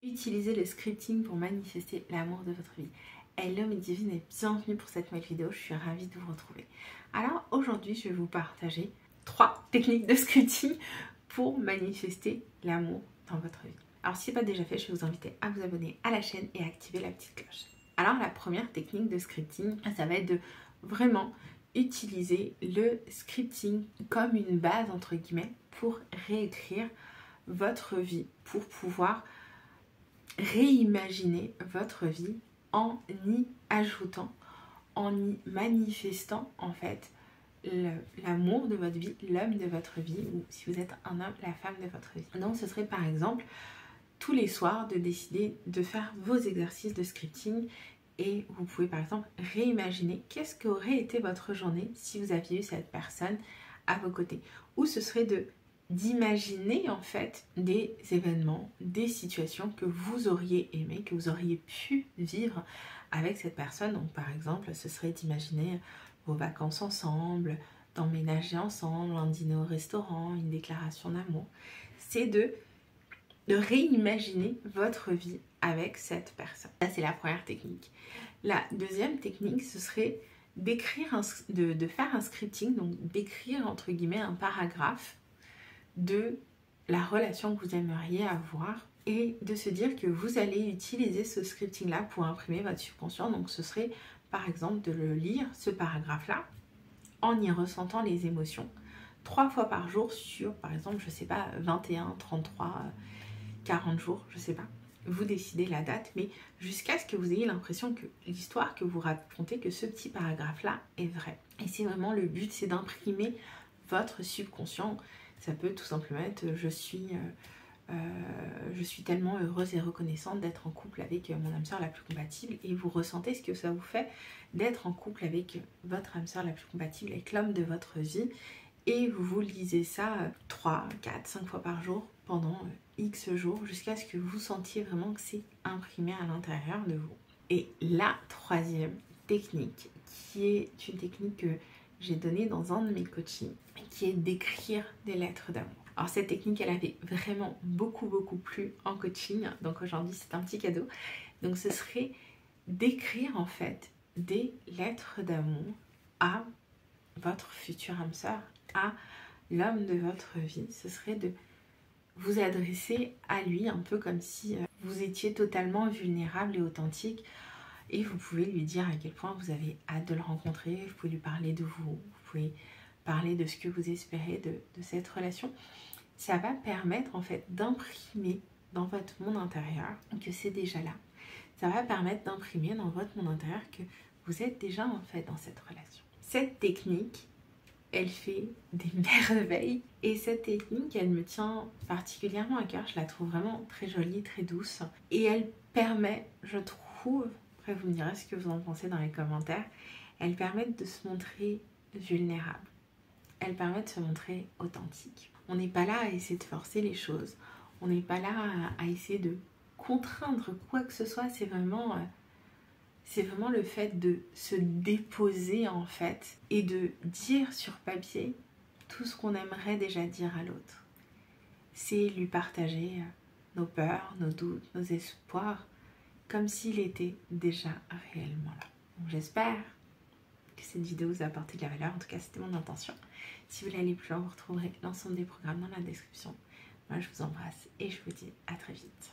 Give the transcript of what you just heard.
Utilisez le scripting pour manifester l'amour de votre vie. Hello mes divines et bienvenue pour cette nouvelle vidéo, je suis ravie de vous retrouver. Alors aujourd'hui je vais vous partager 3 techniques de scripting pour manifester l'amour dans votre vie. Alors si ce n'est pas déjà fait, je vais vous inviter à vous abonner à la chaîne et à activer la petite cloche. Alors la première technique de scripting, ça va être de vraiment utiliser le scripting comme une base entre guillemets pour réécrire votre vie, pour pouvoir réimaginer votre vie en y ajoutant, en y manifestant en fait l'amour de votre vie, l'homme de votre vie, ou si vous êtes un homme, la femme de votre vie. Donc ce serait par exemple tous les soirs de décider de faire vos exercices de scripting et vous pouvez par exemple réimaginer qu'est-ce qu'aurait été votre journée si vous aviez eu cette personne à vos côtés, ou ce serait d'imaginer en fait des événements, des situations que vous auriez aimé, que vous auriez pu vivre avec cette personne. Donc par exemple, ce serait d'imaginer vos vacances ensemble, d'emménager ensemble, un dîner au restaurant, une déclaration d'amour. C'est de réimaginer votre vie avec cette personne. Ça, c'est la première technique. La deuxième technique, ce serait d'écrire, de faire un scripting, donc d'écrire entre guillemets un paragraphe de la relation que vous aimeriez avoir et de se dire que vous allez utiliser ce scripting là pour imprimer votre subconscient. Donc ce serait par exemple de le lire, ce paragraphe là, en y ressentant les émotions 3 fois par jour sur par exemple, je sais pas, 21, 33, 40 jours, je sais pas. Vous décidez la date, mais jusqu'à ce que vous ayez l'impression que l'histoire que vous racontez, que ce petit paragraphe là est vrai. Et c'est vraiment le but, c'est d'imprimer votre subconscient. Ça peut tout simplement être je suis tellement heureuse et reconnaissante d'être en couple avec mon âme sœur la plus compatible, et vous ressentez ce que ça vous fait d'être en couple avec votre âme sœur la plus compatible, avec l'homme de votre vie, et vous lisez ça 3, 4, 5 fois par jour pendant X jours jusqu'à ce que vous sentiez vraiment que c'est imprimé à l'intérieur de vous. Et la troisième technique, qui est une technique que j'ai donnée dans un de mes coachings, qui est d'écrire des lettres d'amour. Alors cette technique, elle avait vraiment beaucoup plu en coaching, donc aujourd'hui c'est un petit cadeau. Donc ce serait d'écrire en fait des lettres d'amour à votre future âme sœur, à l'homme de votre vie. Ce serait de vous adresser à lui un peu comme si vous étiez totalement vulnérable et authentique, et vous pouvez lui dire à quel point vous avez hâte de le rencontrer, vous pouvez lui parler de vous pouvez parler de ce que vous espérez de cette relation. Ça va permettre en fait d'imprimer dans votre monde intérieur que c'est déjà là. Ça va permettre d'imprimer dans votre monde intérieur que vous êtes déjà en fait dans cette relation. Cette technique, elle fait des merveilles, et cette technique, elle me tient particulièrement à cœur. Je la trouve vraiment très jolie, très douce, et elle permet, je trouve, après vous me direz ce que vous en pensez dans les commentaires, elle permet de se montrer vulnérable, elle permet de se montrer authentique. On n'est pas là à essayer de forcer les choses, on n'est pas là à essayer de contraindre quoi que ce soit. C'est vraiment le fait de se déposer en fait et de dire sur papier tout ce qu'on aimerait déjà dire à l'autre. C'est lui partager nos peurs, nos doutes, nos espoirs, comme s'il était déjà réellement là. Donc j'espère que cette vidéo vous a apporté de la valeur. En tout cas, c'était mon intention. Si vous voulez aller plus loin, vous retrouverez l'ensemble des programmes dans la description. Moi, je vous embrasse et je vous dis à très vite.